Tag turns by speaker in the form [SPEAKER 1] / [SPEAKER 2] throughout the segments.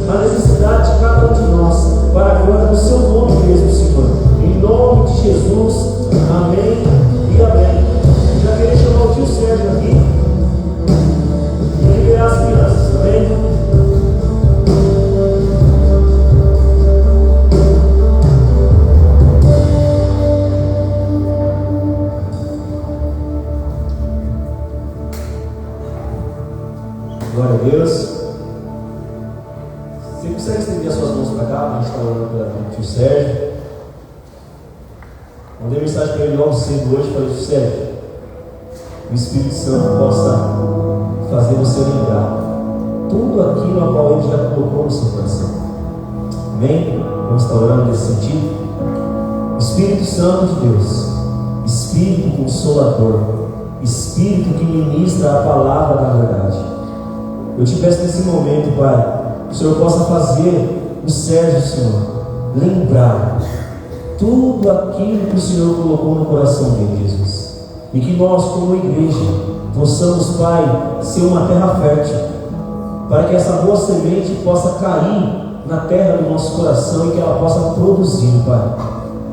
[SPEAKER 1] a necessidade de cada um de nós, para a glória do seu nome mesmo, Senhor. Em nome de Jesus, amém e amém. Já queria chamar o tio Sérgio aqui e liberar as crianças, amém? Glória a Deus. Você consegue estender as suas mãos para cá, para a gente estar orando pelo tio Sérgio? Mandei mensagem para ele logo cedo hoje, falei: tio Sérgio, o Espírito Santo possa fazer você lembrar tudo aquilo a qual ele já colocou no seu coração. Amém? Vamos estar orando nesse sentido. Espírito Santo de Deus, Espírito Consolador, Espírito que ministra a palavra da verdade, eu te peço nesse momento, Pai, que o Senhor possa fazer o Sérgio, Senhor, lembrar tudo aquilo que o Senhor colocou no coração dele, Jesus. E que nós, como igreja, possamos, Pai, ser uma terra fértil, para que essa boa semente possa cair na terra do nosso coração e que ela possa produzir, Pai.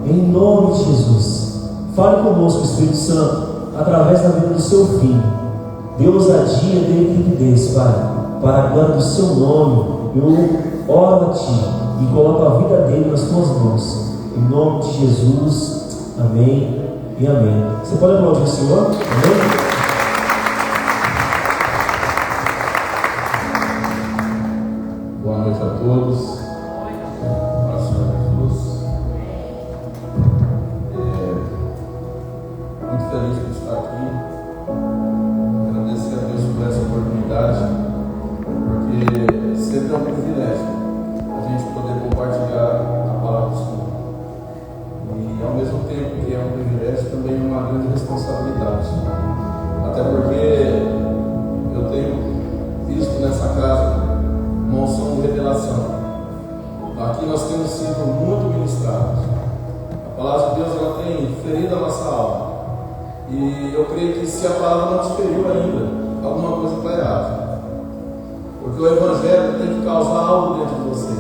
[SPEAKER 1] Em nome de Jesus, fale conosco, Espírito Santo, através da vida do seu Filho. Dê ousadia, dê liquidez, Pai, para a glória do seu nome. Eu oro a Ti e coloco a vida dele nas Tuas mãos. Em nome de Jesus, amém e amém. Você pode aplaudir o Senhor? Amém?
[SPEAKER 2] Boa noite a todos. Muito feliz por estar aqui. Agradecer a Deus por essa oportunidade, porque sempre é um privilégio a gente poder compartilhar a palavra do Senhor. E ao mesmo tempo que é um privilégio, também é uma grande responsabilidade. Até porque eu tenho visto nessa casa uma unção de revelação. Aqui nós temos sido muito ministrados. A palavra de Deus, ela tem ferido a nossa alma. E eu creio que se a palavra não te feriu ainda, alguma coisa está errada. Porque o Evangelho tem que causar algo dentro de você.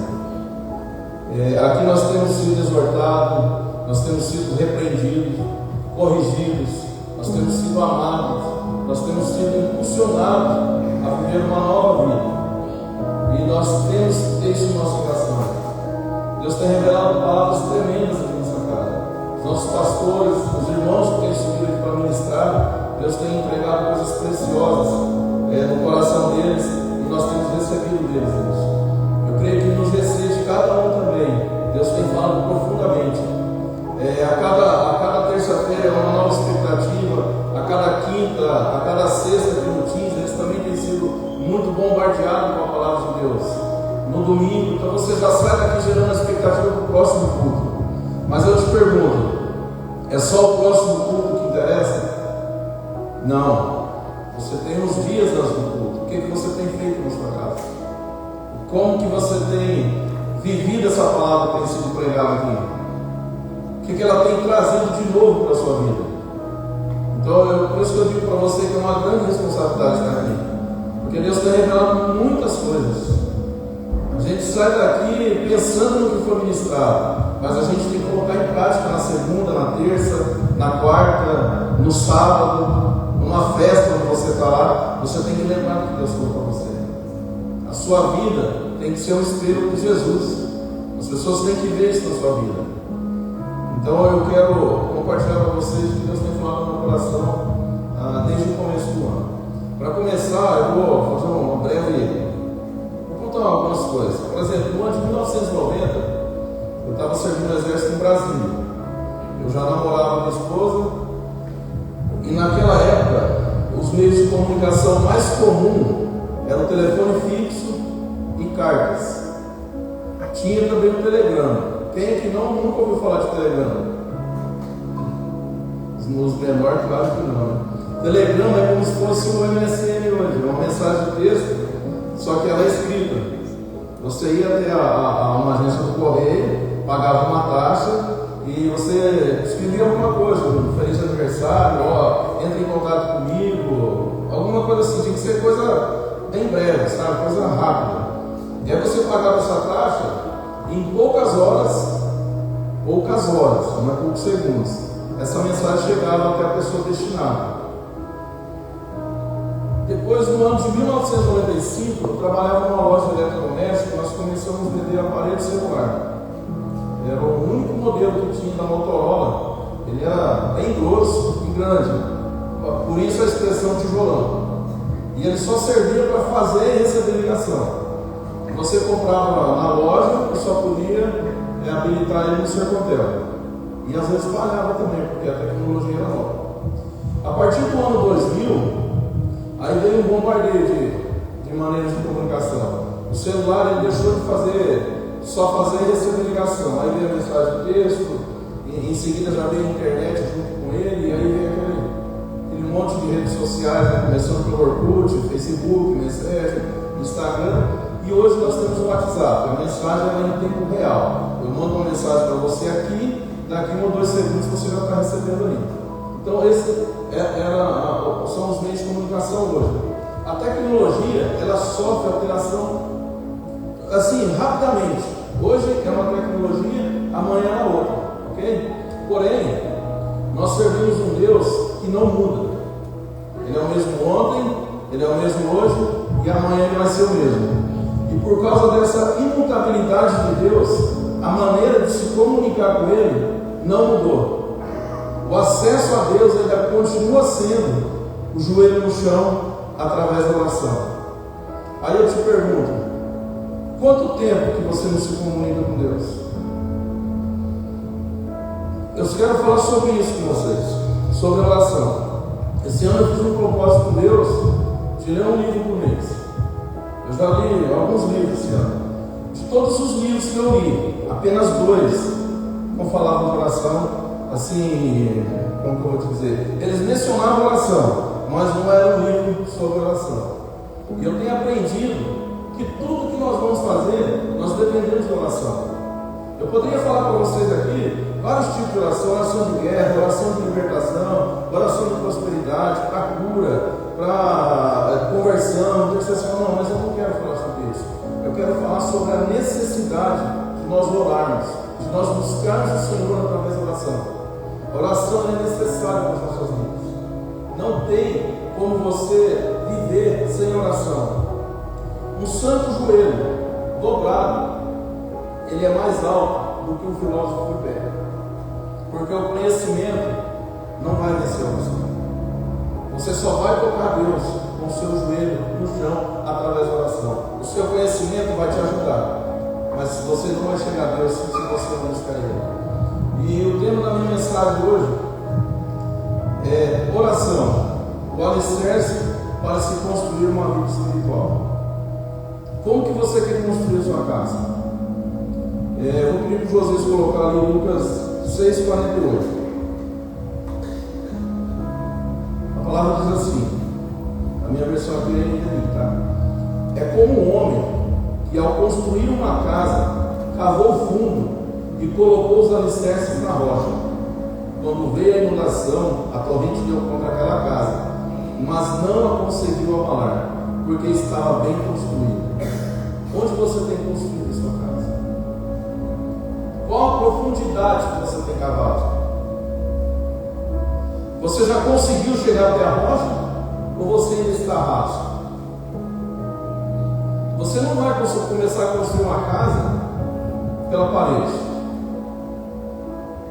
[SPEAKER 2] Aqui nós temos sido exortados, nós temos sido repreendidos, corrigidos, nós temos sido amados, nós temos sido impulsionados a viver uma nova vida. E nós temos isso no nosso coração. Deus tem revelado palavras tremendas aqui nessa casa. Os nossos pastores, os irmãos que têm subido aqui para ministrar, Deus tem entregado coisas preciosas no coração deles, e nós temos recebido deles isso. Eu creio que nos recebe de cada um também. Deus tem falado profundamente. A cada terça-feira é uma nova expectativa. A cada quinta, a cada sexta de Mutins, eles também têm sido muito bombardeados com a palavra de Deus. No domingo, então você já sai daqui gerando a expectativa para o próximo culto. Mas eu te pergunto, é só o próximo culto que interessa? Não. Você tem os dias do culto. O que você tem feito na sua casa? Como que você tem vivido essa palavra que tem sido pregada aqui? O que ela tem trazido de novo para a sua vida? Então, por isso que eu digo para você que é uma grande responsabilidade estar aqui. Porque Deus tem revelado muitas coisas. A gente sai daqui pensando no que foi ministrado, mas a gente tem que colocar em prática na segunda, na terça, na quarta, no sábado, numa festa onde você está lá. Você tem que lembrar do que Deus falou para você. A sua vida tem que ser um espelho de Jesus. As pessoas têm que ver isso na sua vida. Então eu quero compartilhar para vocês o que Deus tem falado no meu coração desde o começo do ano. Para começar, eu vou fazer uma breve. Vou contar algumas coisas. Por exemplo, no ano de 1990, eu estava servindo no exército em Brasília. Eu já namorava minha esposa. E naquela época, os meios de comunicação mais comuns eram o telefone fixo e cartas. Tinha também o telegrama. Quem é que nunca ouviu falar de telegrama? Os menores, claro que não. Telegrama é como se fosse um MSN hoje, uma mensagem de texto, só que ela é escrita. Você ia até uma agência do correio, pagava uma taxa e você escrevia alguma coisa, um feliz aniversário, entre em contato comigo, alguma coisa assim. Tinha que ser coisa bem breve, sabe? Coisa rápida. E aí você pagava essa taxa em poucas horas, não é poucos segundos. Essa mensagem chegava até a pessoa destinada. Depois, no ano de 1995, eu trabalhava numa loja de eletrodoméstico. Nós começamos a vender aparelho celular. Era o único modelo que tinha da Motorola. Ele era bem grosso e grande, por isso a expressão tijolão. E ele só servia para fazer e receber ligação. Você comprava na loja e só podia habilitar ele no Sercontel. E às vezes falhava também, porque a tecnologia era nova. A partir do ano 2000, aí veio um bombardeio de maneiras de comunicação. O celular ele deixou de só fazer e receber ligação. Aí veio a mensagem de texto, em seguida já veio a internet junto com ele, e aí veio aquele monte de redes sociais, né? Começando pelo Orkut, Facebook, Messenger, Instagram, e hoje nós temos o WhatsApp. A mensagem é em tempo real. Eu mando uma mensagem para você aqui, daqui 1 ou 2 segundos você já está recebendo ali. Então esses são os meios de comunicação hoje. A tecnologia, ela sofre alteração assim, rapidamente. Hoje é uma tecnologia, amanhã é outra, ok? Porém, nós servimos um Deus que não muda. Ele é o mesmo ontem, ele é o mesmo hoje e amanhã ele vai ser o mesmo. E por causa dessa imutabilidade de Deus, a maneira de se comunicar com Ele não mudou. O acesso a Deus ainda continua sendo o joelho no chão através da oração. Aí eu te pergunto, quanto tempo que você não se comunica com Deus? Eu quero falar sobre isso com vocês, sobre oração. Esse ano eu fiz um propósito com Deus de ler um livro por mês. Eu já li alguns livros esse ano. De todos os livros que eu li, apenas 2 não falavam de oração, assim, como que eu vou te dizer? Eles mencionavam oração, mas não era um livro sobre oração. E eu tenho aprendido que tudo que nós vamos fazer, nós dependemos de oração. Eu poderia falar para vocês aqui vários tipos de oração: oração de guerra, oração de libertação, oração de prosperidade, para cura, para conversão, intercessão. Não, mas eu não quero falar sobre isso. Eu quero falar sobre a necessidade de nós orarmos, de nós buscarmos o Senhor através da oração. A oração é necessária para as nossas vidas. Não tem como você viver sem oração. Um santo joelho dobrado, ele é mais alto do que um filósofo de pé, porque o conhecimento não vai vencer a oração. Você só vai tocar Deus com o seu joelho no chão através da oração. O seu conhecimento vai te ajudar, mas você não vai chegar a Deus se você não buscar Ele. E o tema da minha mensagem hoje é oração, o alicerce para se construir uma vida espiritual. Como que você quer construir a sua casa? Eu vou pedir para o José colocar ali Lucas 6,48. A palavra diz assim, a minha versão aqui é NVI, tá? É como um homem que, ao construir uma casa, cavou fundo e colocou os alicerces na rocha. Quando veio a inundação, a torrente deu contra aquela casa, mas não a conseguiu abalar, porque estava bem construída. Onde você tem construído a sua casa? Qual a profundidade que você tem cavado? Você já conseguiu chegar até a rocha? Ou você ainda está raso? Você não vai começar a construir uma casa pela parede.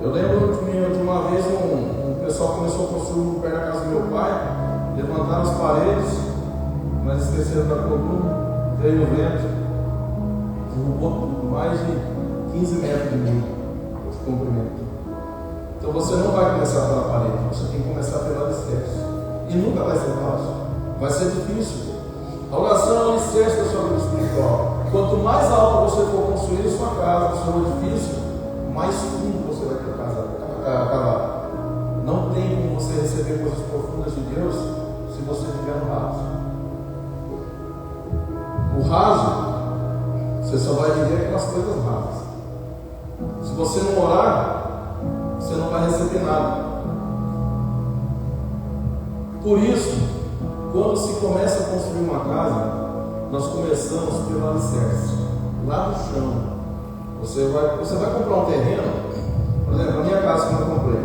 [SPEAKER 2] Eu lembro de uma vez um pessoal começou a construir perto da casa do meu pai, levantaram as paredes, mas esqueceram da coluna, veio o vento, derrubou tudo, mais de 15 metros de comprimento. Então você não vai começar pela parede, você tem que começar pelo alicerce. E nunca vai ser fácil, vai ser difícil. A oração é o alicerce da sua vida espiritual. Quanto mais alto você for construir a sua casa, o seu edifício, mais fundo você vai ter cavar. Não tem como você receber coisas profundas de Deus se você estiver no raso. O raso, você só vai viver aquelas coisas rasas. Se você não orar, você não vai receber nada. Por isso, quando se começa a construir uma casa, nós começamos pelo alicerce, lá no chão. Você vai comprar um terreno, por exemplo, a minha casa que eu comprei,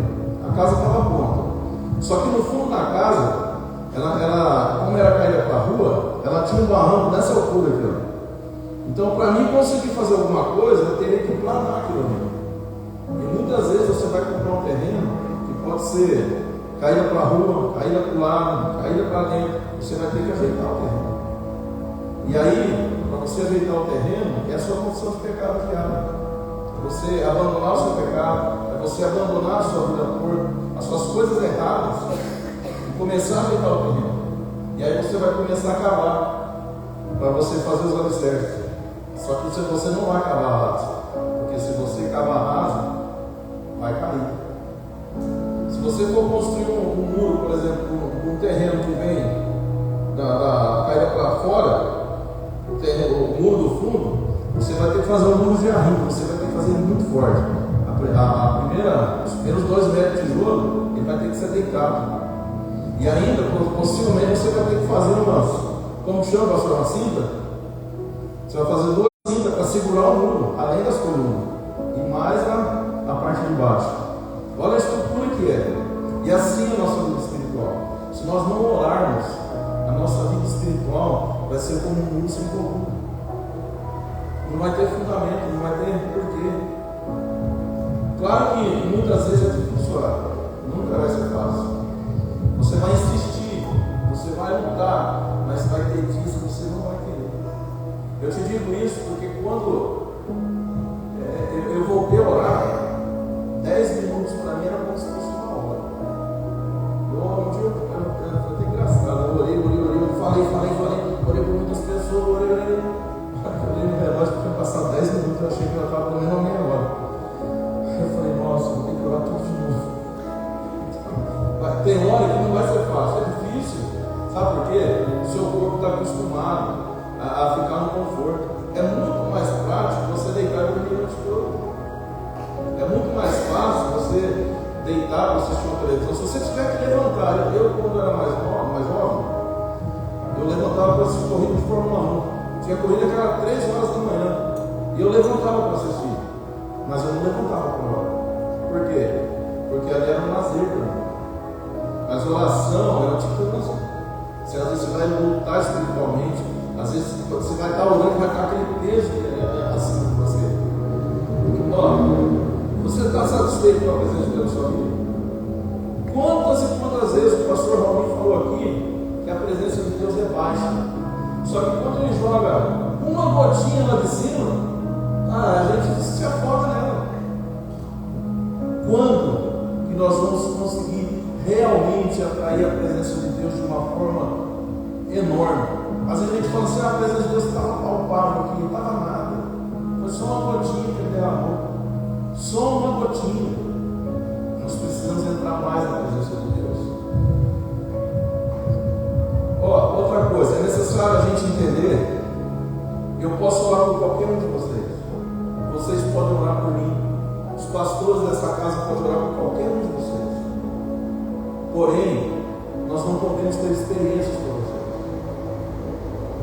[SPEAKER 2] a casa estava pronta. Só que no fundo da casa, como era caída para a rua, ela tinha um barranco dessa altura aqui, ó. Então, para mim conseguir fazer alguma coisa, eu teria que planar aquilo ali. E muitas vezes você vai comprar um terreno que pode ser caída para a rua, caída para o lado, caída para dentro. Você vai ter que ajeitar o terreno. E aí, para você ajeitar o terreno, é a sua condição de pecado diário. É você abandonar o seu pecado, é você abandonar a sua vida por as suas coisas erradas e começar a ajeitar o terreno. E aí você vai começar a cavar para você fazer os alicerces. Só que você não vai cavar raso, porque se você cavar raso, vai cair. Se você for construir um muro, por exemplo, um terreno que vem da caída para fora, o muro do fundo, você vai ter que fazer um muro de arrimo, você vai ter que fazer ele muito forte. Os primeiros 2 metros de tijolo, ele vai ter que ser deitado. E ainda, possivelmente, você vai ter que fazer como chama, pastor, uma cinta. Você vai fazer 2 cintas para segurar o muro, além das colunas, e mais a parte de baixo. Olha a estrutura que é. E assim é a nossa vida espiritual. Se nós não orarmos, a nossa vida espiritual vai ser como um muro sem coluna. Não vai ter fundamento, não vai ter porquê. Claro que muitas vezes é difícil orar, nunca vai ser fácil. Você vai insistir, você vai lutar, mas vai ter dias que você não vai querer. Eu te digo isso porque quando eu voltei a orar, 10 minutos para mim era como se fosse uma hora. Um dia foi até engraçado. Eu orei, falei, orei por muitas pessoas, orei no relógio, porque tinha passado 10 minutos, eu achei que ela estava comendo uma meia hora. Eu falei, nossa, vou ter que orar tudo de novo. Tem hora que não vai ser fácil, é difícil. Sabe por quê? O seu corpo está acostumado a ficar no conforto. É muito mais prático você deitar e dormir a noite toda. É muito mais fácil você deitar para assistir uma televisão. Se você tiver que levantar, eu quando era mais jovem, eu levantava para assistir corrida de Fórmula 1. Tinha corrida que era 3 horas da manhã. E eu levantava para assistir. Mas eu não levantava para orar. Por quê? Porque ali era um lazer para mim. Mas oração era tipo oração. Às vezes você vai lutar espiritualmente, às vezes você vai estar orando e vai estar aquele peso assim com você. Você está satisfeito com a presença de Deus na sua vida? Quantas e quantas vezes o pastor Raul falou aqui que a presença de Deus é baixa. Só que quando ele joga uma gotinha lá de cima, a gente se afoga nela. Quando que nós vamos conseguir realmente atrair a presença de Deus de uma forma enorme? Às vezes a gente fala assim, a presença de Deus estava palpável aqui, não estava nada. Foi só uma gotinha que ele derramou. Só uma gotinha. Nós precisamos entrar mais na presença de Deus. Outra coisa, é necessário a gente entender. Eu posso orar por qualquer um de vocês. Vocês podem orar por mim. Os pastores dessa casa podem orar por qualquer um de vocês. Porém, nós não podemos ter experiências com vocês.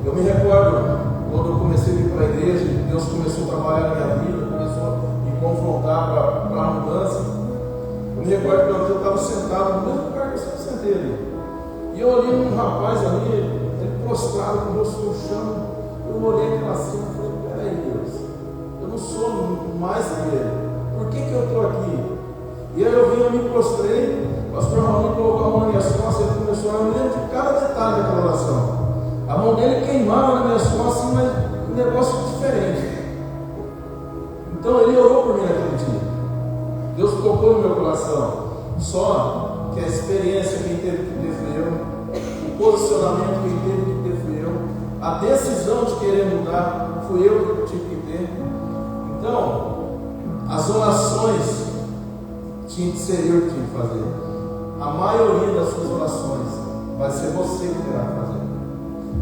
[SPEAKER 2] Eu me recordo quando eu comecei a vir para a igreja, Deus começou a trabalhar na minha vida, começou a me confrontar para a mudança. Eu me recordo que eu estava sentado no mesmo lugar que eu sempre sentei ali. E eu olhei um rapaz ali, ele prostrado com o rosto no chão. Eu olhei aquela cena e falei, peraí Deus, eu não sou mais que ele. Por que eu estou aqui? E aí eu me prostrei, o pastor Raul colocou a mão nas minhas costas, ele começou a me lembrar de cada detalhe daquela oração. A mão dele queimava nas minhas costas, mas um negócio diferente. Então ele orou por mim naquele dia. Deus tocou no meu coração. Só que a experiência quem teve que ter fui eu, o posicionamento quem teve que ter fui eu, a decisão de querer mudar fui eu que tive que ter. Então, as orações tinha que ser eu que tinha que fazer. A maioria das suas orações vai ser você que terá que fazer.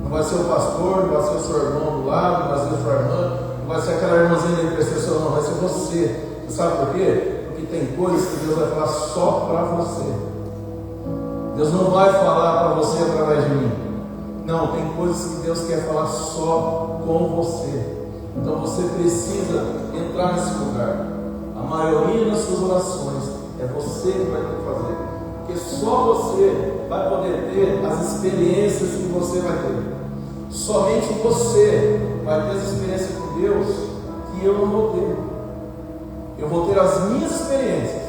[SPEAKER 2] Não vai ser o pastor, não vai ser o seu irmão do lado, não vai ser a sua irmã, não vai ser aquela irmãzinha da intercessão, não, vai ser você. Você sabe por quê? Porque tem coisas que Deus vai falar só para você. Deus não vai falar para você através de mim. Não, tem coisas que Deus quer falar só com você. Então você precisa entrar nesse lugar. A maioria das suas orações é você que vai ter que fazer, porque só você vai poder ter as experiências que você vai ter. Somente você vai ter as experiências com Deus que eu não vou ter. Eu vou ter as minhas experiências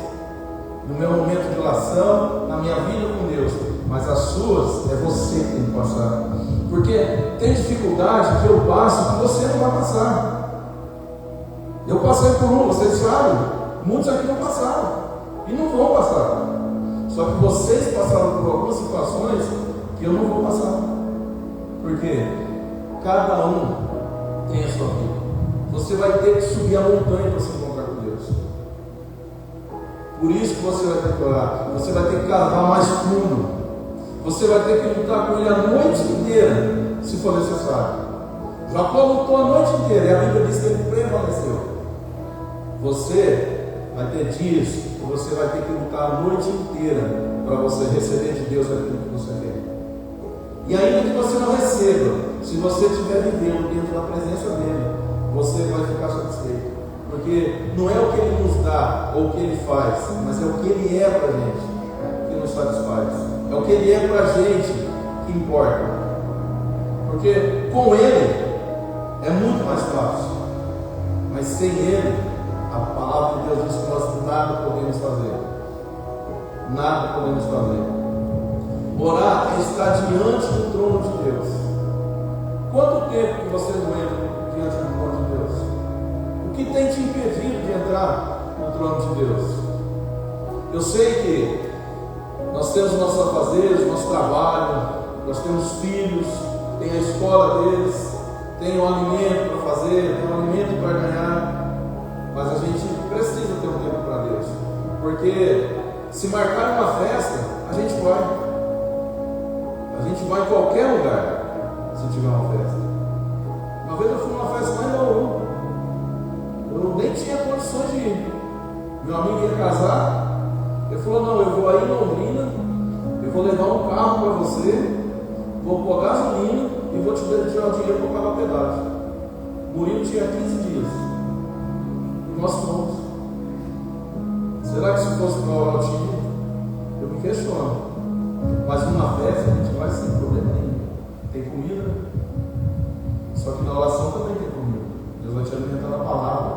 [SPEAKER 2] no meu momento de oração, na minha vida com Deus, mas as suas é você que tem que passar. Porque tem dificuldade que eu passo que você não vai passar. Eu passei por um, vocês sabem, muitos aqui não passaram e não vão passar. Só que vocês passaram por algumas situações que eu não vou passar. Porque cada um tem a sua vida. Você vai ter que subir a montanha para se encontrar com Deus. Por isso que você vai ter que orar. Você vai ter que cavar mais fundo. Você vai ter que lutar com Ele a noite inteira, se for necessário. Jacó lutou a noite inteira e a Bíblia diz que ele prevaleceu. Você vai ter dias que você vai ter que lutar a noite inteira para você receber de Deus aquilo que você quer. E ainda que você não receba, se você estiver vivendo dentro da presença dEle, você vai ficar satisfeito. Porque não é o que Ele nos dá ou o que Ele faz, mas é o que Ele é para a gente que nos satisfaz. É o que Ele é para a gente que importa. Porque com Ele é muito mais fácil. Mas sem Ele, a palavra de Deus diz que nós nada podemos fazer. Nada podemos fazer. Orar é estar diante do trono de Deus. Quanto tempo que você não entra diante do trono de Deus? O que tem te impedido de entrar no trono de Deus? Eu sei que nós temos nossos afazeres, nosso trabalho, nós temos filhos, tem a escola deles, tem o alimento para fazer, tem o alimento para ganhar, mas a gente precisa ter um tempo para Deus, porque se marcar uma festa, a gente vai em qualquer lugar, se tiver uma festa. Uma vez eu fui numa festa lá em Bauru, eu nem tinha condições de ir, meu amigo ia casar. Ele falou, não, eu vou aí em Londrina, eu vou levar um carro para você, vou pôr gasolina e vou te dar o dinheiro para pagar o pedágio. Murilo tinha 15 dias. E nós fomos. Será que se fosse para orar eu tinha? Eu me questiono. Mas numa festa a gente vai sem problema nenhum. Tem comida, só que na oração também tem comida. Deus vai te alimentar na palavra.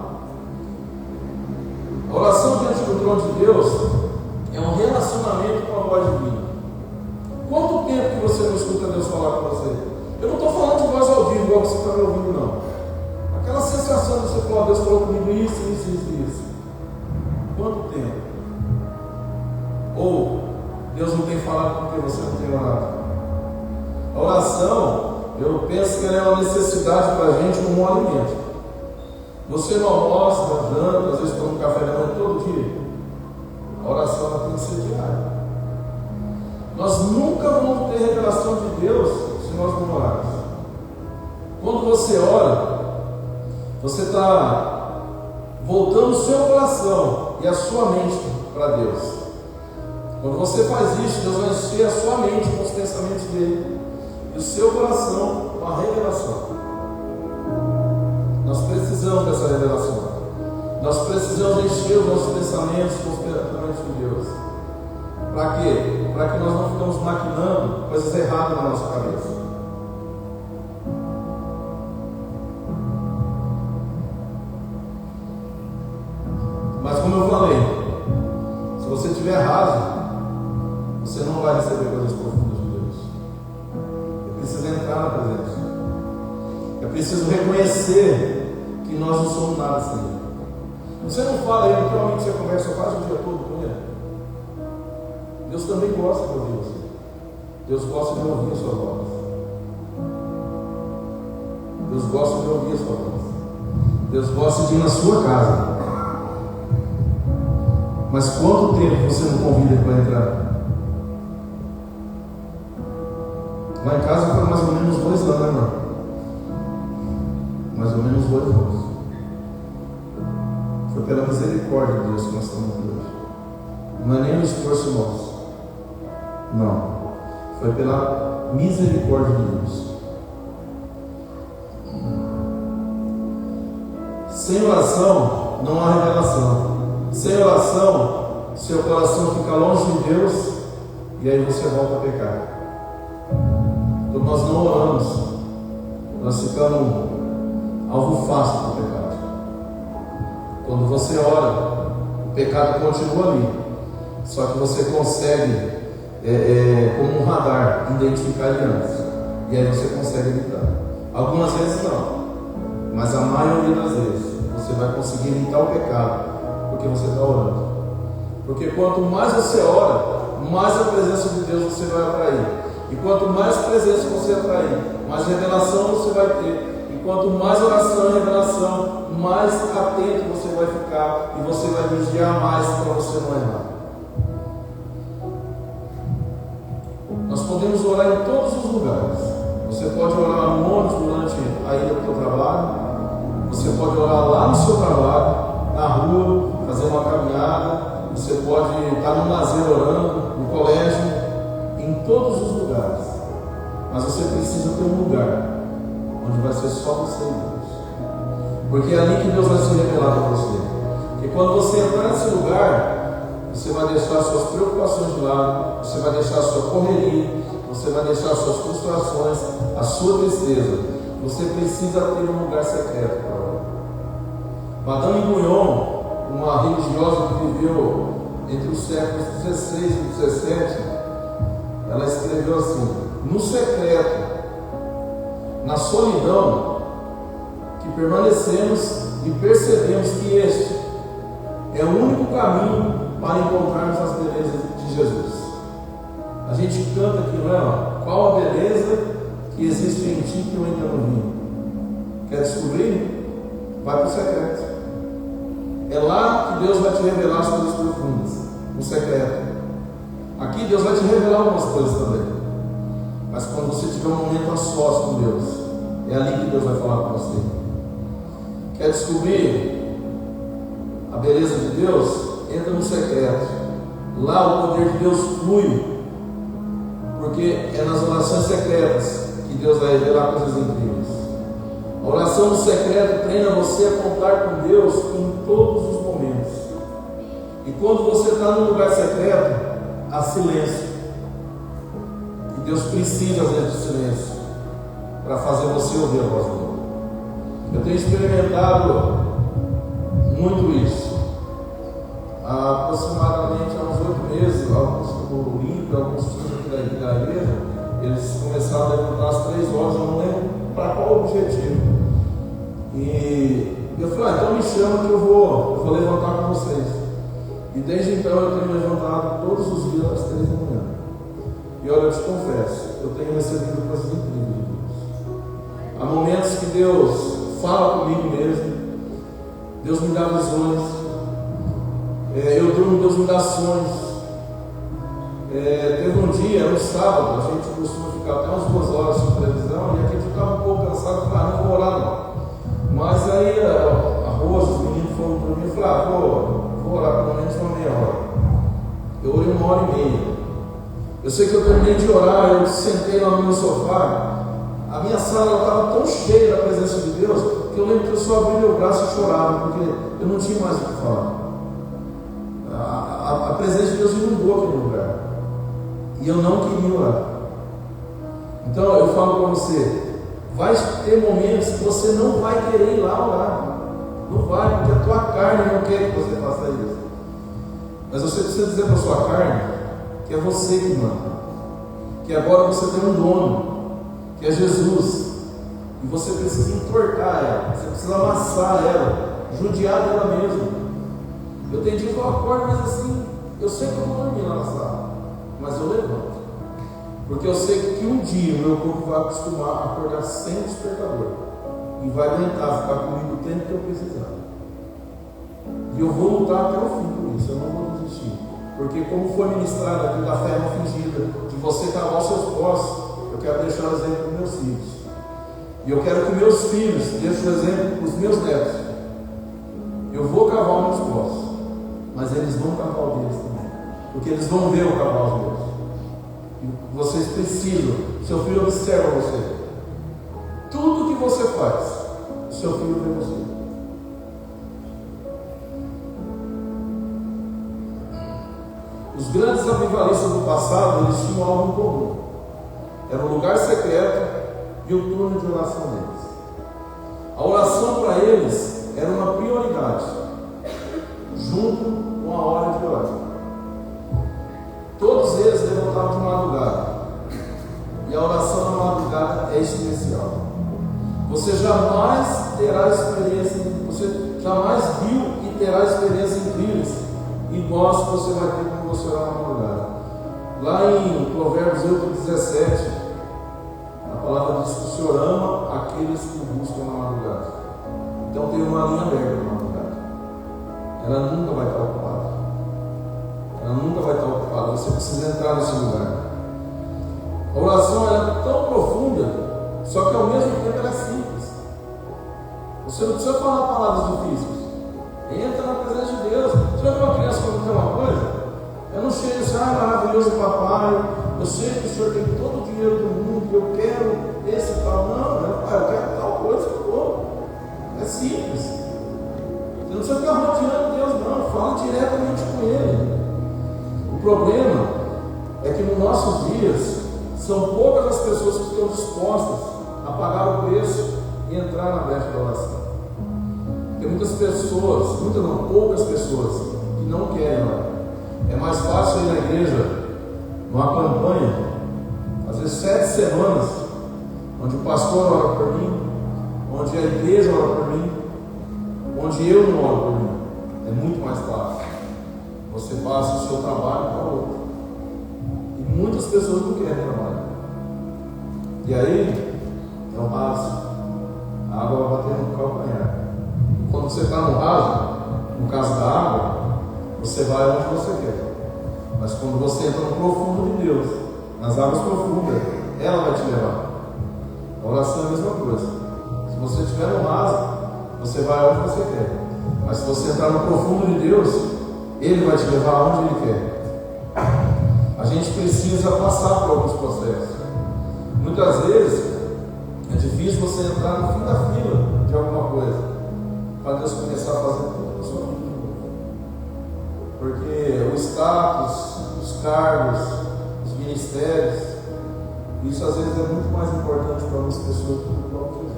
[SPEAKER 2] A oração diante do trono de Deus é um relacionamento com a voz divina. Quanto tempo que você não escuta Deus falar com você? Eu não estou falando de voz ao vivo, igual você está me ouvindo, não. Aquela sensação de você falar, Deus falou comigo isso. Quanto tempo? Ou Deus não tem falado porque você não tem orado? A oração, eu penso que ela é uma necessidade para a gente como um alimento. Você não almoça, não janta, às vezes toma um café da manhã todo dia. A oração ela tem que ser diária. Nós nunca vamos ter revelação de Deus se nós não orarmos. Quando você ora, você está voltando o seu coração e a sua mente para Deus. Quando você faz isso, Deus vai encher a sua mente com os pensamentos dele e o seu coração com a revelação. Nós precisamos dessa revelação. Nós precisamos encher os nossos pensamentos com os pensamentos de Deus. Para quê? Para que nós não ficamos maquinando coisas erradas na nossa cabeça. Mas como eu falei, se você estiver raso, você não vai receber coisas profundas de Deus. É preciso entrar na presença. É preciso reconhecer que nós não somos nada sem Ele. Você não fala aí, naturalmente você conversa quase o dia todo com Ele. Deus também gosta de ouvir você. Deus gosta de ouvir a sua voz. Deus gosta de ouvir a sua voz. Deus gosta de ir na sua casa. Mas quanto tempo você não convida Ele para entrar? Lá em casa foi mais ou menos 2 anos, né, irmão? Mais ou menos 2 anos. Foi pela misericórdia de Deus que nós estamos aqui hoje. Não é nem um esforço nosso. Não. Foi pela misericórdia de Deus. Sem oração não há revelação. Sem oração, seu coração fica longe de Deus e aí você volta a pecar. Quando nós não oramos, nós ficamos alvo fácil do pecado. Quando você ora, o pecado continua ali, só que você consegue, como um radar, identificar ele antes, e aí você consegue evitar. Algumas vezes não, mas a maioria das vezes você vai conseguir evitar o pecado, porque você está orando. Porque quanto mais você ora, mais a presença de Deus você vai atrair. E quanto mais presença você atrair, mais revelação você vai ter. E quanto mais oração e revelação, mais atento você vai ficar. E você vai vigiar mais para você não errar. Nós podemos orar em todos os lugares. Você pode orar no ônibus durante a ida para o seu trabalho. Você pode orar lá no seu trabalho, na rua, fazer uma caminhada. Você pode estar no lazer orando, no colégio, em todos os lugares. Mas você precisa ter um lugar onde vai ser só você e Deus. Porque é ali que Deus vai se revelar para você. Porque quando você entrar nesse lugar, você vai deixar suas preocupações de lado, você vai deixar a sua correria, você vai deixar as suas frustrações, a sua tristeza. Você precisa ter um lugar secreto para orar. Madame Guyon, uma religiosa que viveu entre os séculos 16 e 17, ela escreveu assim: no secreto, na solidão, que permanecemos e percebemos que este é o único caminho para encontrarmos as belezas de Jesus. A gente canta aqui, não é? Qual a beleza que existe em ti que eu ainda não vi? Quer descobrir? Vai para o secreto. É lá que Deus vai te revelar as coisas profundas, no secreto. Aqui Deus vai te revelar algumas coisas também. Mas quando você tiver um momento a sós com Deus, é ali que Deus vai falar com você. Quer descobrir a beleza de Deus? Entra no secreto. Lá o poder de Deus flui, porque é nas orações secretas que Deus vai revelar coisas incríveis. A oração no secreto treina você a contar com Deus em todos os momentos. E quando você está num lugar secreto, há silêncio. E Deus precisa às vezes de silêncio para fazer você ouvir a voz dele. Eu tenho experimentado muito isso. Há aproximadamente há uns 8 meses, alguns do INPE, alguns aqui da igreja, eles começaram a levantar às 3 horas, eu não lembro para qual objetivo. E eu falei, então me chama que eu vou levantar com vocês. E desde então eu tenho levantado todos os dias às 3 da manhã. E olha, eu te confesso, eu tenho recebido coisas incríveis de Deus. Há momentos que Deus fala comigo mesmo, Deus me dá visões, eu durmo, Deus me dá sonhos. Teve um dia, no sábado, a gente costuma ficar até umas 2 horas de televisão, e aqui eu estava um pouco cansado, falei, não vou orar não. Mas aí a Rosa, os meninos foram para mim e falaram, vou orar pelo menos uma meia hora. Eu orei 1h30. Eu sei que eu terminei de orar, eu sentei lá no meu sofá, a minha sala estava tão cheia da presença de Deus, que eu lembro que eu só abri meu braço e chorava, porque eu não tinha mais o que falar. A presença de Deus inundou aquele lugar. E eu não queria orar. Então eu falo para você, vai ter momentos que você não vai querer ir lá orar. Não vai, porque a tua carne não quer que você faça isso. Mas você precisa dizer para a sua carne que é você que manda. Que agora você tem um dono, que é Jesus. E você precisa entortar ela, você precisa amassar ela, judiar dela mesma. Eu tenho dia que eu acordo, mas assim, eu sei que eu vou dormir lá na sala, mas eu levanto. Porque eu sei que um dia o meu corpo vai acostumar a acordar sem despertador e vai aguentar ficar comigo o tempo que eu precisar. E eu vou lutar até o fim por isso, eu não vou desistir. Porque como foi ministrado aqui da fé não fingida, de você cavar os seus poços, eu quero deixar o exemplo para os meus filhos. E eu quero que meus filhos deixem o exemplo para os meus netos. Eu vou cavar os meus poços, mas eles vão cavar os deles também. Porque eles vão ver eu cavar os meus. E vocês precisam. Seu filho observa você. Tudo que você faz, seu filho vê você. Os grandes avivalistas do passado, eles tinham algo em comum. Era um lugar secreto e o turno de oração deles. A oração para eles era uma prioridade, junto com a hora de orar. Todos eles levantavam de madrugada. E a oração na madrugada é especial. Você jamais terá experiência, você jamais viu e terá experiência incríveis igual que você vai ter quando você orar na madrugada. Lá em Provérbios 8:17, a palavra diz que o Senhor ama aqueles que o buscam na madrugada. Então tem uma linha aberta na madrugada. Ela nunca vai estar ocupada. Ela nunca vai estar ocupada. Você precisa entrar nesse lugar. A oração é tão profunda, só que ao mesmo tempo ela é simples. Você não precisa falar palavras difíceis. Entra na presença de Deus. Você vai ver uma criança quando quer uma coisa? Eu não chego assim, maravilhoso papai, eu sei que o senhor tem todo o dinheiro do mundo, eu quero esse e tal. Não, pai, eu quero tal coisa, pô. É simples. Você não precisa ficar rodeando Deus, não. Fala diretamente com Ele. O problema é que nos nossos dias são poucas as pessoas que estão dispostas a pagar o preço e entrar na brecha da oração. Tem muitas pessoas, poucas pessoas que não querem orar. É mais fácil ir na igreja numa campanha, às vezes 7 semanas, onde o pastor ora por mim, onde a igreja ora por mim, onde eu não oro por mim. É muito mais fácil. Você passa o seu trabalho para o outro. E muitas pessoas não querem trabalhar. E aí, é um raso. A água vai bater no calcanhar. Quando você está no raso, no caso da água, você vai onde você quer. Mas quando você entra no profundo de Deus, nas águas profundas, ela vai te levar. A oração é a mesma coisa. Se você estiver no raso, você vai onde você quer. Mas se você entrar no profundo de Deus, Ele vai te levar aonde Ele quer. A gente precisa passar por alguns processos. Muitas vezes é difícil você entrar no fim da fila de alguma coisa, para Deus começar a fazer tudo na sua vida. Porque o status, os cargos, os ministérios, isso às vezes é muito mais importante para algumas pessoas do que para outras.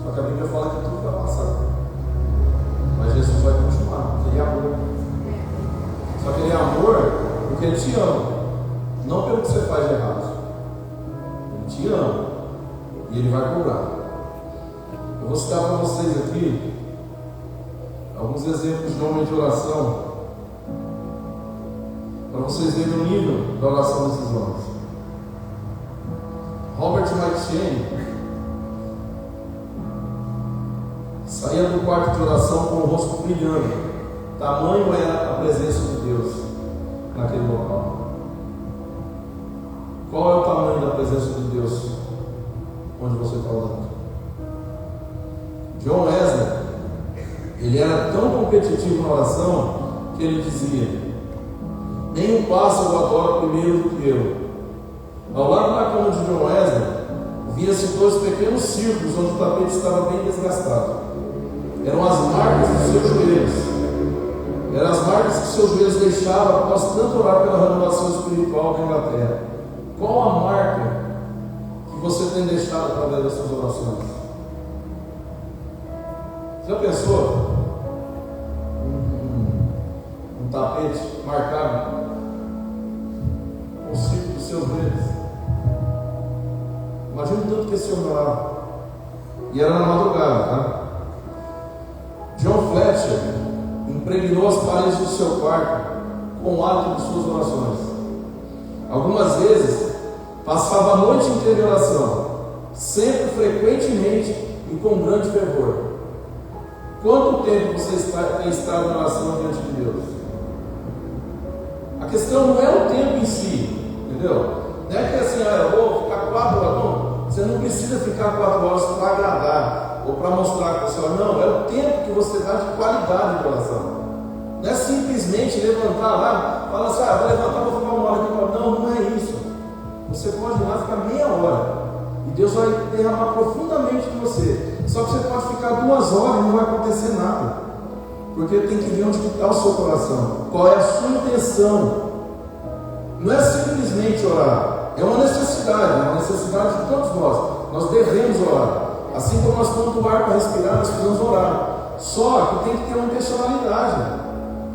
[SPEAKER 2] Só que a Bíblia fala que tudo vai passar. Mas Jesus vai continuar, porque Ele é amor. Só que Ele é amor porque Ele te ama, não pelo que você faz de errado. Ele te ama e Ele vai cobrar. Eu vou citar para vocês aqui alguns exemplos de homens de oração, para vocês verem o nível da oração desses homens. Robert McCheyne saía do quarto de oração com o rosto brilhando, tamanho era a presença de Deus naquele local. Qual é o tamanho da presença de Deus onde você está orando? John Wesley, ele era tão competitivo na oração que ele dizia: nenhum pássaro adora primeiro do que eu. Ao lado da cama de John Wesley, via-se 2 pequenos círculos onde o tapete estava bem desgastado. Eram as marcas dos seus joelhos. Eram as marcas que seus joelhos deixaram após tanto orar pela renovação espiritual da Inglaterra. Qual a marca que você tem deixado através das suas orações? Já pensou? Um tapete marcado com o círculo dos seus joelhos. Imagina o tanto que esse homem orava. E era na madrugada, tá? John Fletcher impregnou as paredes do seu quarto com o hábito de suas orações. Algumas vezes passava a noite inteira em oração, sempre, frequentemente e com grande fervor. Quanto tempo você tem estado em oração diante de Deus? A questão não é o tempo em si, entendeu? Não é que assim, eu vou ficar 4 horas, não. Você não precisa ficar 4 horas para agradar ou para mostrar que você ora. Não, é o tempo que você dá de qualidade de oração. Não é simplesmente levantar lá, falar assim, vou levantar, vou ficar 1 hora aqui. Não, não é isso. Você pode ir lá ficar meia hora e Deus vai derramar profundamente de você. Só que você pode ficar 2 horas e não vai acontecer nada, porque tem que ver onde está o seu coração, qual é a sua intenção. Não é simplesmente orar, é uma necessidade de todos nós. Nós devemos orar, assim como nós temos o ar para respirar, nós precisamos orar. Só que tem que ter uma intencionalidade.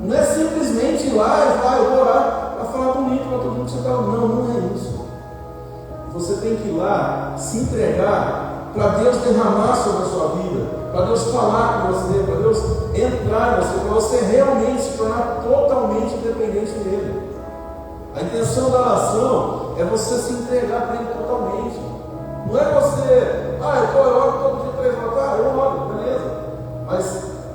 [SPEAKER 2] Não é simplesmente ir lá e falar, eu vou orar para falar bonito para todo mundo que você está. Não é isso. Você tem que ir lá, se entregar para Deus derramar sobre a sua vida, para Deus falar com você, para Deus entrar em você, para você realmente se tornar totalmente dependente dele. A intenção da oração é você se entregar para ele totalmente. Não é você, eu oro todo dia 3 horas, eu oro, beleza. Mas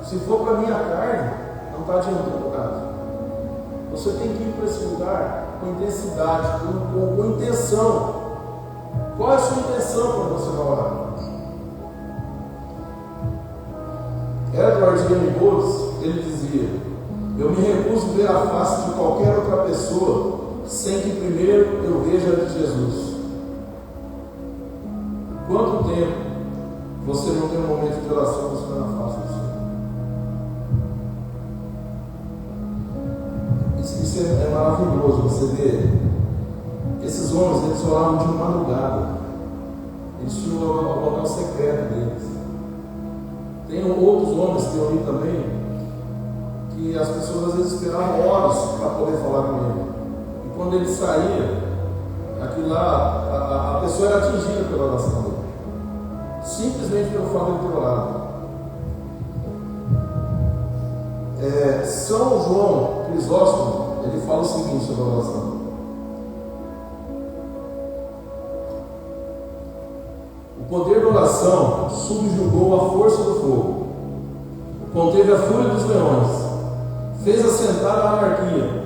[SPEAKER 2] se for para a minha carne, não está adiantando nada. Você tem que ir para esse lugar com intensidade, com intenção. Qual é a sua intenção quando você vai orar? Edward James Bowles, ele dizia: eu me recuso a ver a face de qualquer outra pessoa sem que primeiro eu veja a de Jesus. Quanto tempo você não tem um momento de oração buscando a face do Senhor? Isso é maravilhoso. Você vê esses homens, eles oravam de madrugada, eles tinham o local secreto deles. Tem outros homens que eu li também, que as pessoas às vezes esperavam horas para poder falar com ele, e quando ele saía, aquilo lá, a pessoa era atingida pela oração dele, simplesmente pelo fato de ter orado. São João Crisóstomo, ele fala o seguinte sobre a oração: o poder da oração subjugou a força do fogo, conteve a fúria dos leões, fez assentar a anarquia,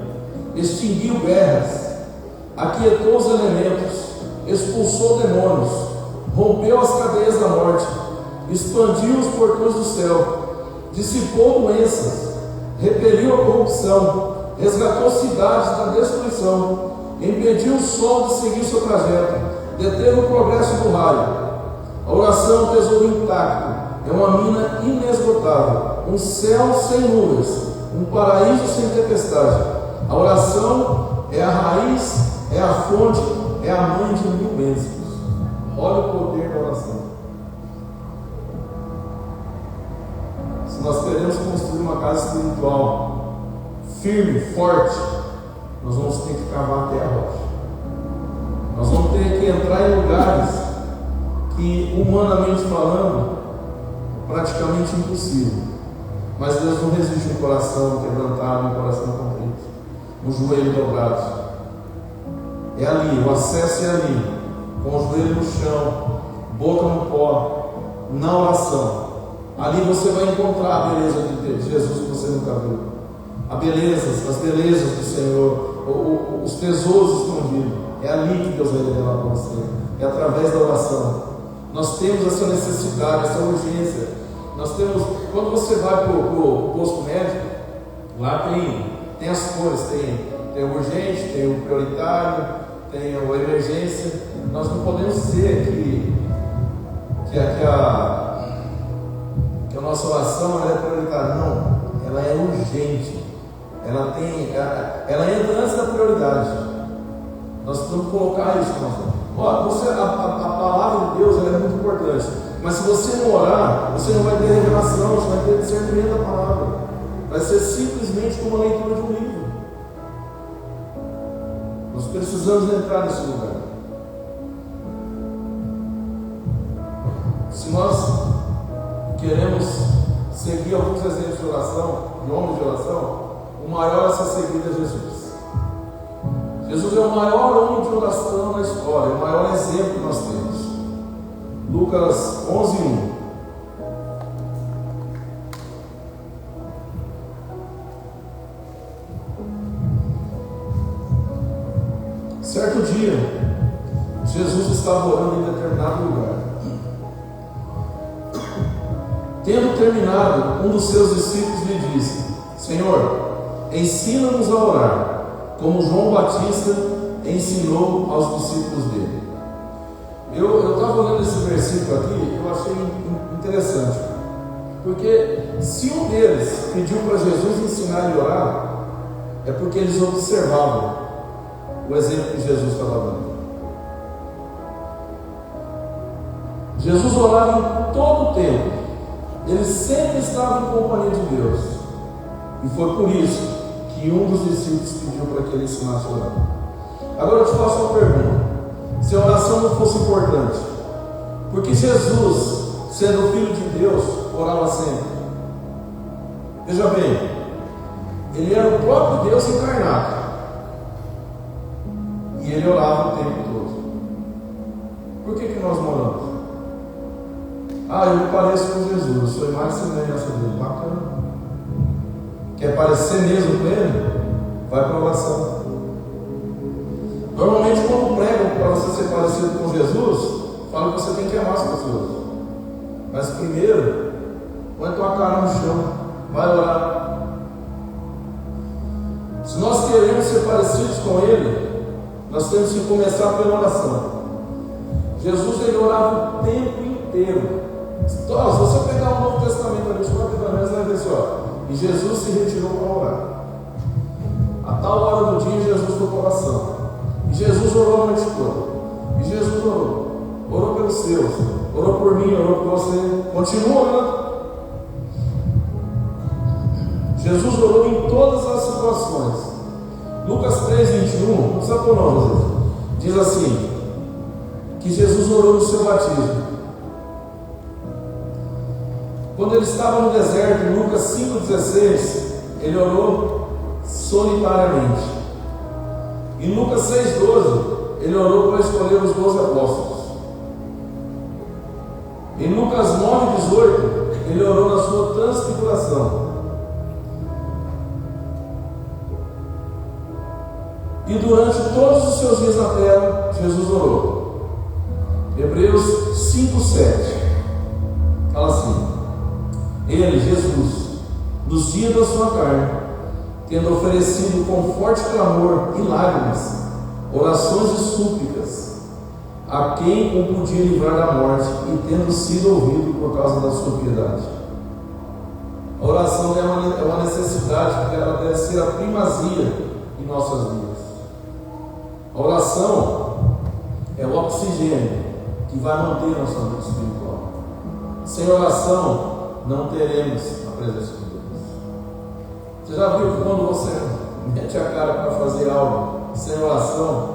[SPEAKER 2] extinguiu guerras, aquietou os elementos, expulsou demônios, rompeu as cadeias da morte, expandiu os portões do céu, dissipou doenças, repeliu a corrupção, resgatou cidades da destruição, impediu o sol de seguir seu trajeto, deteve o progresso do raio. A oração é um tesouro intacto, é uma mina inesgotável, um céu sem nuvens, um paraíso sem tempestade. A oração é a raiz, é a fonte, é a mãe de 1000 bênçãos. Olha o poder da oração. Se nós queremos construir uma casa espiritual firme, forte, nós vamos ter que cavar até a rocha. Nós vamos ter que entrar em lugares que, humanamente falando, praticamente impossível. Mas Deus não resiste um coração quebrantado, um coração contrito, um joelho dobrado. É ali, o acesso é ali, com o joelho no chão, boca no pó, na oração. Ali você vai encontrar a beleza de Jesus que você nunca viu. As belezas do Senhor, os tesouros escondidos. É ali que Deus vai revelar para você. É através da oração. Nós temos essa necessidade, essa urgência. Nós temos, quando você vai para o posto médico, lá tem as cores, tem o urgente, tem o prioritário, tem a emergência. Nós não podemos dizer que a nossa oração ela é prioritária. Não, ela é urgente. Ela entra antes da prioridade. Nós precisamos colocar isso na nossa. A palavra de Deus ela é muito importante. Mas se você não orar, você não vai ter revelação, você vai ter discernimento da palavra. Vai ser simplesmente como uma leitura de um livro. Nós precisamos entrar nesse lugar. Se nós queremos seguir alguns exemplos de oração, de homens de oração, o maior a ser seguido é Jesus. Jesus é o maior homem de oração na história, o maior exemplo que nós temos. Lucas 11:1. Certo dia, Jesus estava orando em determinado lugar. Tendo terminado, um dos seus discípulos lhe disse: Senhor, ensina-nos a orar, como João Batista ensinou aos discípulos dele. Eu estava olhando esse versículo aqui, eu achei interessante, porque se um deles pediu para Jesus ensinar e orar, é porque eles observavam o exemplo que Jesus estava dando. Jesus orava em todo o tempo, ele sempre estava em companhia de Deus, e foi por isso que um dos discípulos pediu para que ele ensinasse a orar. Agora eu te faço uma pergunta: se a oração não fosse importante, por que Jesus, sendo Filho de Deus, orava sempre? Veja bem, ele era o próprio Deus encarnado, e ele orava o tempo todo. Por que nós moramos? Eu me pareço com Jesus, eu sou mais semelhança dele. Bacana. Quer parecer mesmo com ele? Vai para a oração. Normalmente, quando pregam para você ser parecido com Jesus, falam que você tem que amar as pessoas. Mas primeiro, põe tua cara no chão, vai orar. Se nós queremos ser parecidos com Ele, nós temos que começar pela oração. Jesus, ele orava o tempo inteiro. Então, se você pegar o Novo Testamento, ali, os 4 Evangelhos, vai ver assim, e Jesus se retirou para orar. A tal hora do dia, Jesus foi para a oração. E Jesus orou a noite toda. E Jesus orou pelos seus, orou por mim, orou por você. Continua orando. Jesus orou em todas as situações. Lucas 3:21, não precisa pôr não, diz assim, que Jesus orou no seu batismo. Quando ele estava no deserto, em Lucas 5:16, ele orou solitariamente. Em Lucas 6:12, ele orou para escolher os 12 apóstolos. Em Lucas 9:18, ele orou na sua transfiguração. E durante todos os seus dias na terra, Jesus orou. Hebreus 5:7 fala assim: Ele, Jesus, nos dias da sua carne, tendo oferecido com forte clamor e lágrimas, orações e súplicas, a quem o podia livrar da morte, e tendo sido ouvido por causa da sua piedade. A oração é uma necessidade, porque ela deve ser a primazia em nossas vidas. A oração é o oxigênio que vai manter a nossa vida espiritual. Sem oração, não teremos a presença de Deus. Você já viu que quando você mete a cara para fazer algo sem oração,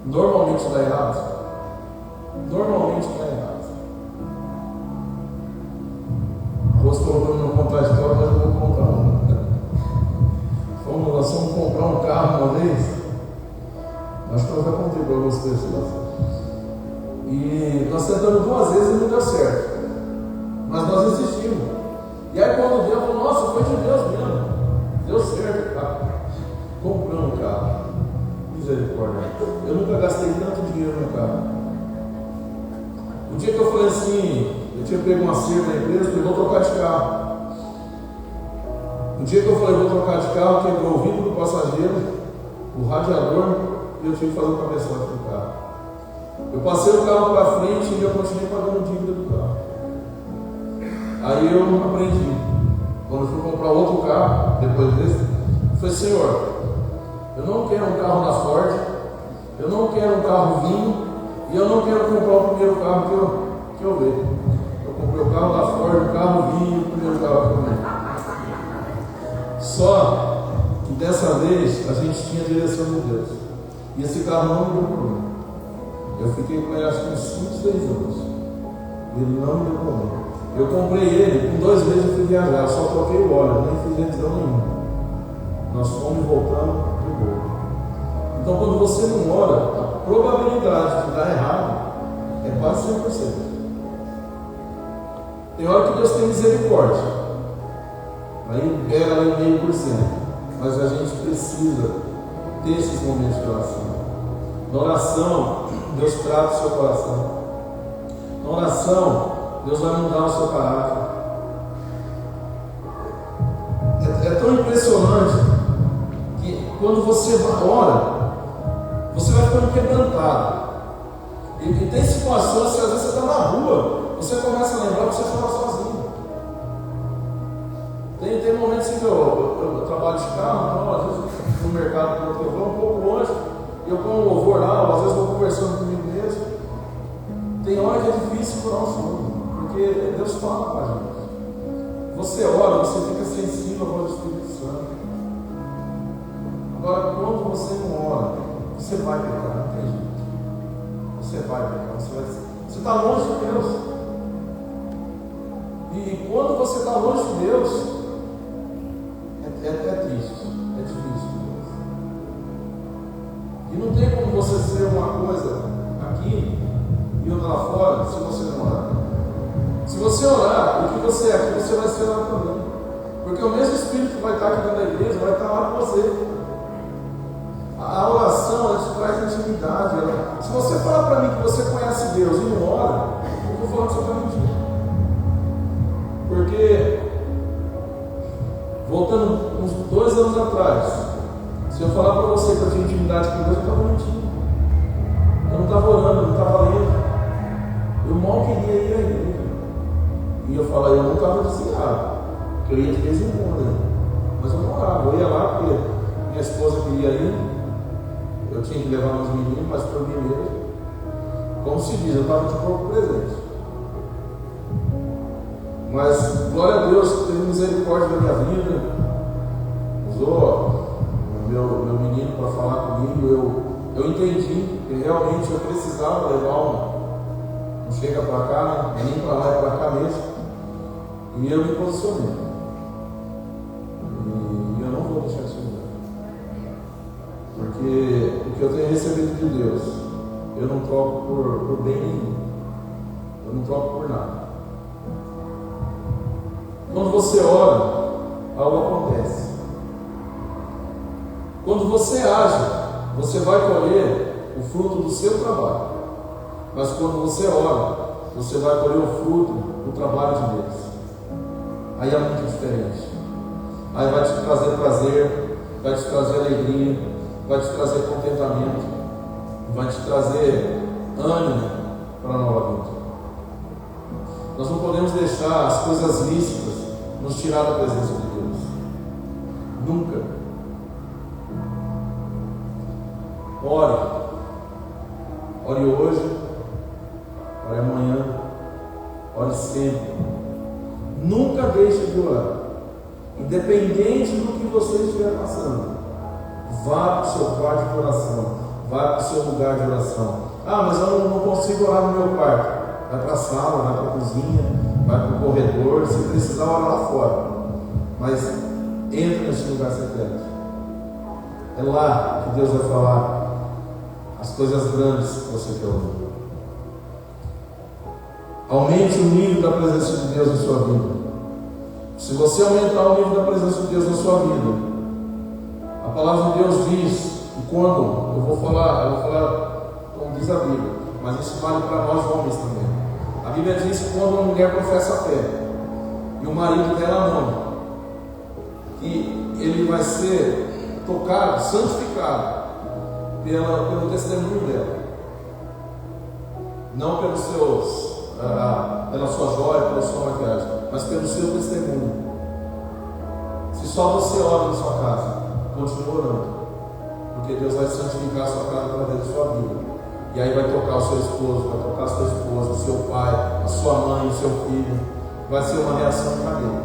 [SPEAKER 2] normalmente dá errado? Normalmente dá errado. Você colocou no contar a história, mas eu vou contar uma. Nós fomos comprar um carro uma vez. Acho que eu já contei para algumas pessoas. E nós tentamos 2 vezes e não deu certo. Mas nós insistimos. E aí quando deu, eu falei, nossa, foi de Deus mesmo. Deu certo o carro. Compramos um carro. Misericórdia. Eu nunca gastei tanto dinheiro no carro. O dia que eu falei assim, eu tinha pego uma cerca na empresa, falei, vou trocar de carro. O dia que eu falei, vou trocar de carro, quebrou o vidro do passageiro, o radiador, e eu tive que fazer o cabeçote do carro. Eu passei o carro para frente e eu continuei pagando dívida do carro. Aí eu aprendi. Quando eu fui comprar outro carro, depois desse, eu falei, Senhor, eu não quero um carro da Ford, eu não quero um carro vinho, e eu não quero comprar o primeiro carro que eu ver. Eu comprei o carro da Ford, o carro vinho e o primeiro carro que eu vi. Só que dessa vez a gente tinha a direção de Deus. E esse carro não me deu problema. Eu fiquei com ele acho que uns 5, 6 anos. Ele não me deu problema. Eu comprei ele, com 2 meses eu fui viajar, só troquei o óleo, nem fiz revisão nenhuma. Nós fomos voltando de boa. Então quando você não ora, a probabilidade de dar errado é quase 100%. Tem hora que Deus tem misericórdia. Aí pega ali 0,5%. Mas a gente precisa ter esses momentos de oração. Na oração, Deus trata o seu coração. Na oração, Deus vai mudar o seu caráter. É tão impressionante que quando você ora, ficando quebrantado. E tem situações que às vezes você está na rua, você começa a lembrar que você chora sozinho. Tem momentos em que eu trabalho de carro, então, às vezes no mercado eu vou um pouco longe, e eu ponho um louvor lá, ou às vezes eu vou conversando comigo mesmo. Tem hora que é difícil curar o choro, porque Deus fala com a gente. Você ora, você fica sensível à voz do Espírito Santo. Agora, quando você não ora, você vai pecar, não tem jeito. Você vai pecar, você está longe de Deus. E quando você está longe de Deus, é triste, é difícil. E não tem como você ser uma coisa aqui e outra lá fora se você não orar. Se você orar, o que você é aqui, você vai ser lá também. Porque o mesmo Espírito que vai estar aqui dentro da igreja vai estar lá com você. A oração, ela te traz intimidade. Se você falar para mim que você conhece Deus e não ora, eu vou falar que você está mentindo. Porque, voltando uns 2 anos atrás, se eu falar para você que eu tinha intimidade com Deus, eu estava mentindo. Eu não estava orando, eu não estava lendo. Eu mal queria ir à igreja. E eu falava, eu não estava desviado, porque eu ia de vez em quando. Mas eu não orava, eu ia lá porque minha esposa queria ir. Eu tinha que levar meus meninos, mas por mim mesmo. Como se diz, eu estava de corpo presente. Mas, glória a Deus, teve misericórdia da minha vida. Usou meu menino para falar comigo. Eu entendi que realmente eu precisava levar não chega para cá, né? É nem para lá, é para cá mesmo. E eu me posicionei. E eu não vou deixar isso mudar. Porque o que eu tenho recebido de Deus, eu não troco por bem nenhum. Eu não troco por nada. Quando você ora, algo acontece. Quando você age, você vai colher o fruto do seu trabalho. Mas quando você ora, você vai colher o fruto do trabalho de Deus. Aí é muito diferente. Aí vai te trazer prazer, vai te trazer alegria, vai te trazer contentamento, vai te trazer ânimo para a nova vida. Nós não podemos deixar as coisas lícitas nos tirar da presença de Deus. Nunca. Ore. Ore hoje. Ore amanhã. Ore sempre. Nunca deixe de orar. Independente do que você estiver passando. Vá para o seu quarto de oração. Vá para o seu lugar de oração. Ah, mas eu não consigo orar no meu quarto. Vai para a sala, vai para a cozinha, vai para o corredor, se precisar orar lá fora. Mas entre nesse lugar secreto. É lá que Deus vai falar as coisas grandes que você quer ouvir. Aumente o nível da presença de Deus na sua vida. Se você aumentar o nível da presença de Deus na sua vida, a palavra de Deus diz, e quando eu vou falar como diz a Bíblia, mas isso vale para nós homens também. A Bíblia diz que quando uma mulher professa a fé e o marido dela não, que ele vai ser tocado, santificado pelo testemunho dela, não pela sua joia, pela sua maquiagem, mas pelo seu testemunho. Se só você ora na sua casa, continue orando, porque Deus vai santificar a sua casa através da sua vida. E aí vai tocar o seu esposo, vai tocar a sua esposa, o seu pai, a sua mãe, o seu filho. Vai ser uma reação de cadeia.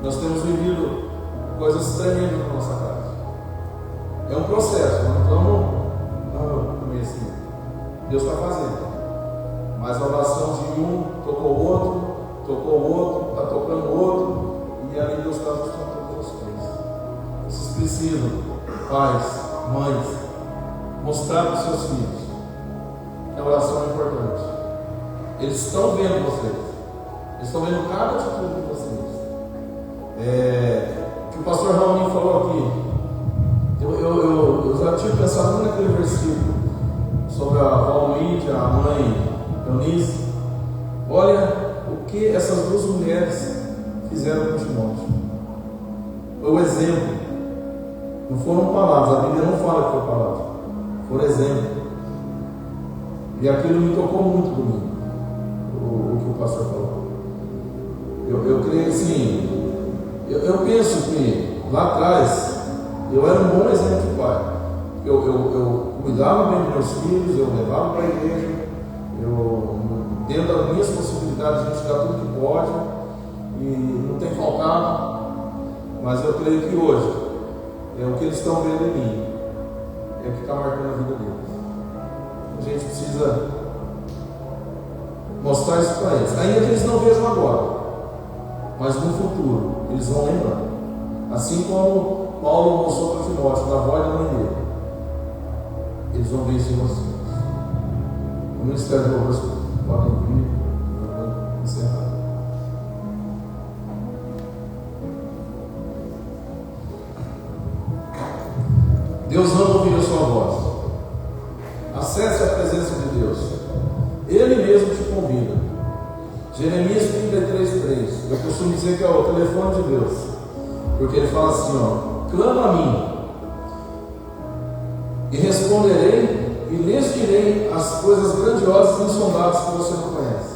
[SPEAKER 2] Nós temos vivido coisas tremendas na nossa casa. É um processo, não estamos no começo. Deus está fazendo. Mas a oração de um tocou o outro, está tocando o outro, e ali Deus está ajustando todas as coisas. Vocês precisam, pais, mães, mostrar para os seus filhos que a oração é importante. Eles estão vendo vocês, eles estão vendo cada atitude de vocês. O que o pastor Raoni falou aqui, eu já tinha pensado muito naquele versículo sobre a avó Lídia, a mãe Eunice. Olha o que essas duas mulheres fizeram com Timóteo. Foi o exemplo. Não foram palavras, a Bíblia não fala que foi palavra. Por exemplo, e aquilo me tocou muito comigo, o que o pastor falou. Eu creio assim, eu penso que lá atrás eu era um bom exemplo de pai. Eu cuidava bem dos meus filhos, eu levava para a igreja, dentro das minhas possibilidades, a gente dá tudo que pode e não tem faltado, mas eu creio que hoje o que eles estão vendo em mim é o que está marcando a vida deles. A gente precisa mostrar isso para eles, ainda que eles não vejam agora, mas no futuro eles vão lembrar, assim como Paulo mostrou para Timóteo, na voz da mãe dele, eles vão ver isso em vocês. O Ministério do Louvor podem vir, vou encerrar. Deus ama ouvir a sua voz. Acesse a presença de Deus. Ele mesmo te convida. Jeremias 33:3. Eu costumo dizer que é o telefone de Deus, porque ele fala assim, clama a mim e responderei e lhes direi as coisas grandiosas e insondáveis que você não conhece.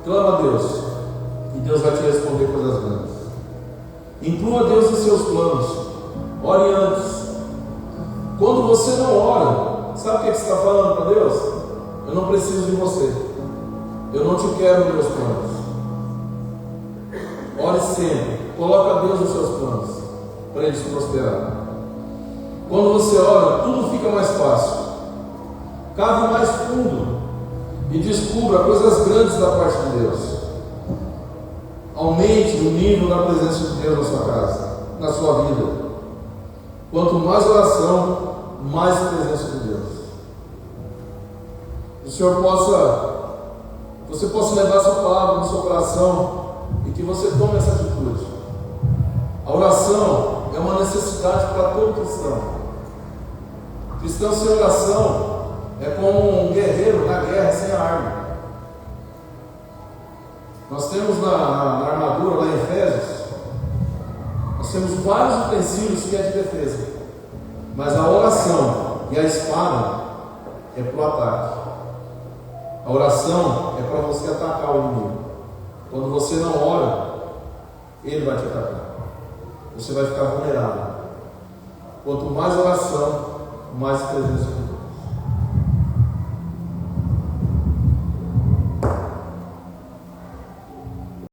[SPEAKER 2] Clama a Deus e Deus vai te responder coisas grandes. Inclua Deus em seus planos. Ore antes. Quando você não ora, sabe o que você está falando para Deus? Eu não preciso de você. Eu não te quero nos meus planos. Ore sempre. Coloca Deus nos seus planos para Ele te prosperar. Quando você ora, tudo fica mais fácil. Cave mais fundo e descubra coisas grandes da parte de Deus. Aumente o nível da presença de Deus na sua casa, na sua vida. Quanto mais oração, mais presença de Deus. Que o Senhor você possa levar essa palavra no seu coração e que você tome essa atitude. A oração é uma necessidade para todo cristão. Cristão sem oração é como um guerreiro na guerra sem arma. Nós temos na armadura, lá em Efésios, nós temos vários utensílios que é de defesa, mas a oração e a espada é para o ataque. A oração é para você atacar o inimigo. Quando você não ora, ele vai te atacar. Você vai ficar vulnerável. Quanto mais oração, mais presença de